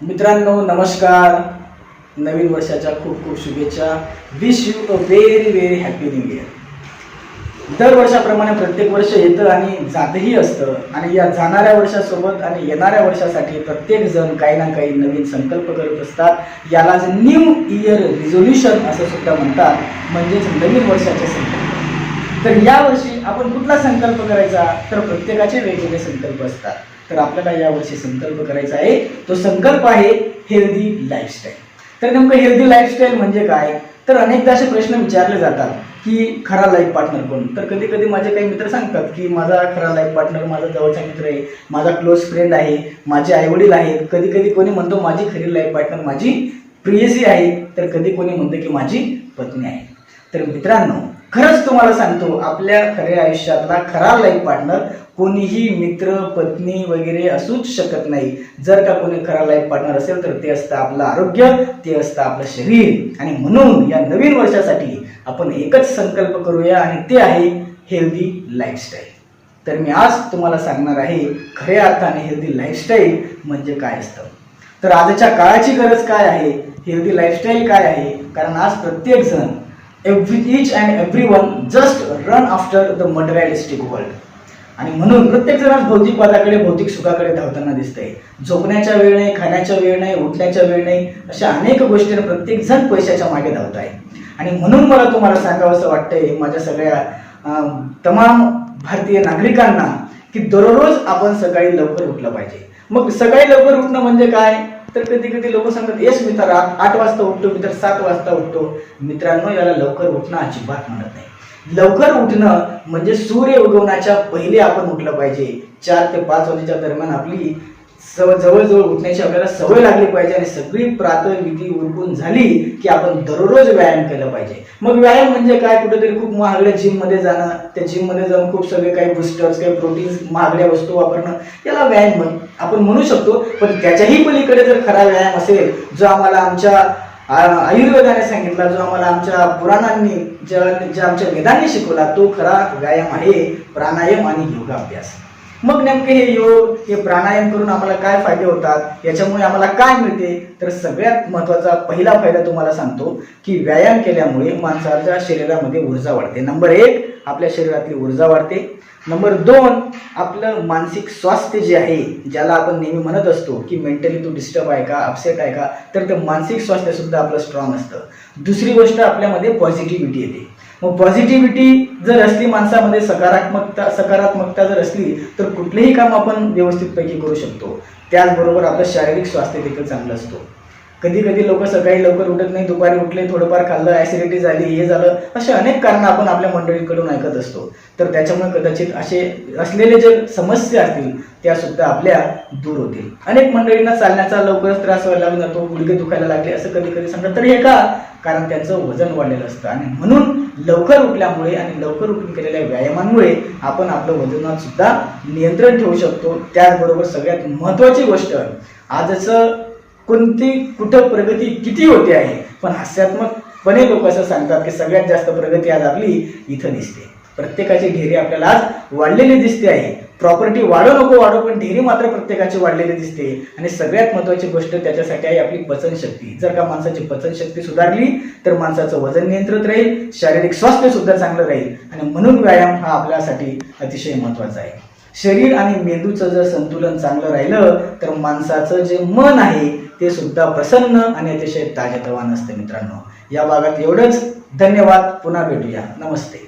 मित्रांनो नमस्कार. नवीन वर्षाच्या खूप खूप शुभेच्छा. Wish you a very very happy new year. दरवर्षाप्रमाणे प्रत्येक वर्ष येतं आणि जातही असतं आणि या जाणाऱ्या वर्षासोबत आणि येणाऱ्या वर्षासाठी प्रत्येक जण काही ना काही नवीन संकल्प करत असतात. यालाच न्यू इयर रिझोल्युशन असं सुद्धा म्हणतात, म्हणजेच नवीन वर्षाचे संकल्प. तर यावर्षी आपण कुठला संकल्प करायचा, तर प्रत्येकाचे वेगवेगळे संकल्प असतात. तर आपल्याला यावर्षी संकल्प करायचा आहे, तो संकल्प आहे हेल्दी लाईफस्टाईल. तर नेमकं हेल्दी लाईफस्टाईल म्हणजे काय, तर अनेकदा असे प्रश्न विचारले जातात की खरा लाईफ पार्टनर कोण. तर कधी कधी माझे काही मित्र सांगतात की माझा खरा लाईफ पार्टनर माझा जवळचा मित्र आहे, माझा क्लोज फ्रेंड आहे, माझे आईवडील आहेत. कधी कधी कोणी म्हणतो माझी खरी लाईफ पार्टनर माझी प्रियसी आहे, तर कधी कोणी म्हणतं की माझी पत्नी आहे. तर मित्रांनो, खरंच तुम्हाला सांगतो, आपल्या खऱ्या आयुष्यातला खरा लाईफ पार्टनर कोणीही मित्र पत्नी वगैरे असूच शकत नाही. जर का कोणी खरा लाईफ पार्टनर असेल तर ते असतं आपलं आरोग्य, ते असतं आपलं शरीर. आणि म्हणून या नवीन वर्षासाठी आपण एकच संकल्प करूया आणि ते आहे हेल्दी लाईफस्टाईल. तर मी आज तुम्हाला सांगणार आहे खऱ्या अर्थाने हेल्दी लाईफस्टाईल म्हणजे काय असतं. तर आजच्या काळाची गरज काय आहे, हेल्दी लाईफस्टाईल काय आहे. कारण आज प्रत्येक जण each and everyone just run after the materialistic world. आणि म्हणून प्रत्येक जण भौतिक पदाकडे, भौतिक सुखाकडे धावताना दिसतंय. झोपण्याच्या वेळ नाही, खाण्याच्या वेळ नाही, उठण्याच्या वेळ नाही, अशा अनेक गोष्टी प्रत्येक जण पैशाच्या मागे धावत आहे. आणि म्हणून मला तुम्हाला सांगावं असं वाटतंय माझ्या सगळ्या तमाम भारतीय नागरिकांना की दररोज आपण सकाळी लवकर उठलं पाहिजे. मग सकाळी लवकर उठणं म्हणजे काय, तर कधी कधी लोक सांगतात येस मी तर 8 वाजता उठतो, मी तर 7 वाजता उठतो. मित्रांनो, याला लवकर उठणं अजिबात म्हणत नाही. लवकर उठणं म्हणजे सूर्य उगवण्याच्या पहिले आपण उठलं पाहिजे. 4 ते 5 वाजेच्या दरम्यान आपली जवळजवळ उठण्याची आपल्याला सवय लागली पाहिजे. आणि सगळी प्रातःविधी उरकून झाली की आपण दररोज व्यायाम केला पाहिजे. मग व्यायाम म्हणजे काय, कुठेतरी खूप महागड्या जिम मध्ये जाणं, त्या जिम मध्ये जाऊन खूप सगळे काही बूस्टर्स, काही प्रोटीन्स, महागड्या वस्तू वापरणं, याला व्यायाम आपण म्हणू शकतो. पण त्याच्याही पलीकडे जर खरा व्यायाम असेल, जो आम्हाला आमच्या आयुर्वेदाने सांगितला, जो आम्हाला आमच्या पुराणांनी, जे आमच्या वेदांनी शिकवला, तो खरा व्यायाम आहे प्राणायाम आणि योगाभ्यास. मग नेमके हे योग, हे प्राणायाम करून आम्हाला काय फायदे होतात, याच्यामुळे आम्हाला काय मिळते, तर सगळ्यात महत्त्वाचा पहिला फायदा तुम्हाला सांगतो की व्यायाम केल्यामुळे माणसाच्या शरीरामध्ये ऊर्जा वाढते. नंबर 1, आपल्या शरीरातली ऊर्जा वाढते. नंबर 2, आपलं मानसिक स्वास्थ्य जे आहे, ज्याला आपण नेहमी म्हणत असतो की मेंटली तू डिस्टर्ब आहे का, अपसेट आहे का, तर ते मानसिक स्वास्थ्य सुद्धा आपलं स्ट्रॉंग असतं. दुसरी गोष्ट, आपल्यामध्ये पॉझिटिव्हिटी येते. मग पॉझिटिव्हिटी जर असली माणसामध्ये, सकारात्मकता जर असली, तर कुठलेही काम आपण व्यवस्थितपैकी करू शकतो. त्याचबरोबर आपलं शारीरिक स्वास्थ्य देखील चांगलं असतं. कधी कधी लोक सकाळी लवकर उठत नाही, दुपारी उठले, थोडंफार खाल्लं, ऍसिडिटी झाली, हे झालं, असे अनेक कारण आपण आपल्या मंडळीकडून ऐकत असतो. तर त्याच्यामुळे कदाचित असे असलेले जे समस्या असतील त्या सुद्धा आपल्या दूर होतील. अनेक मंडळींना चालण्याचा लवकरच त्रास व्हायला लागला जातो, गुडघे दुखायला लागले असं कधी कधी सांगतात. तर हे का, कारण त्यांचं वजन वाढलेलं असतं. आणि म्हणून लवकर उठल्यामुळे आणि लवकर उठून केलेल्या व्यायामांमुळे आपण आपलं वजनात सुद्धा नियंत्रण ठेवू शकतो. त्याचबरोबर सगळ्यात महत्वाची गोष्ट, आजचं कुठं प्रगती किती होते आहे, पण हास्यात्मकपणे लोक असं सांगतात की सगळ्यात जास्त प्रगती आज आपली इथं दिसते. प्रत्येकाची ढेरी आपल्याला आज वाढलेली दिसते आहे. प्रॉपर्टी वाढो नको वाढो, पण ढेरी मात्र प्रत्येकाची वाढलेली दिसते. आणि सगळ्यात महत्वाची गोष्ट त्याच्यासाठी आहे आपली पचनशक्ती. जर का माणसाची पचनशक्ती सुधारली तर माणसाचं वजन नियंत्रित राहील, शारीरिक स्वास्थ्य सुद्धा चांगलं राहील. आणि म्हणून व्यायाम हा आपल्यासाठी अतिशय महत्वाचा आहे. शरीर आणि मेंदूचं जर संतुलन चांगलं राहिलं तर माणसाचं जे मन आहे ते सुद्धा प्रसन्न आणि अतिशय ताजेतवानं असतं. मित्रांनो, या भागात एवढंच. धन्यवाद. पुन्हा भेटूया. नमस्ते.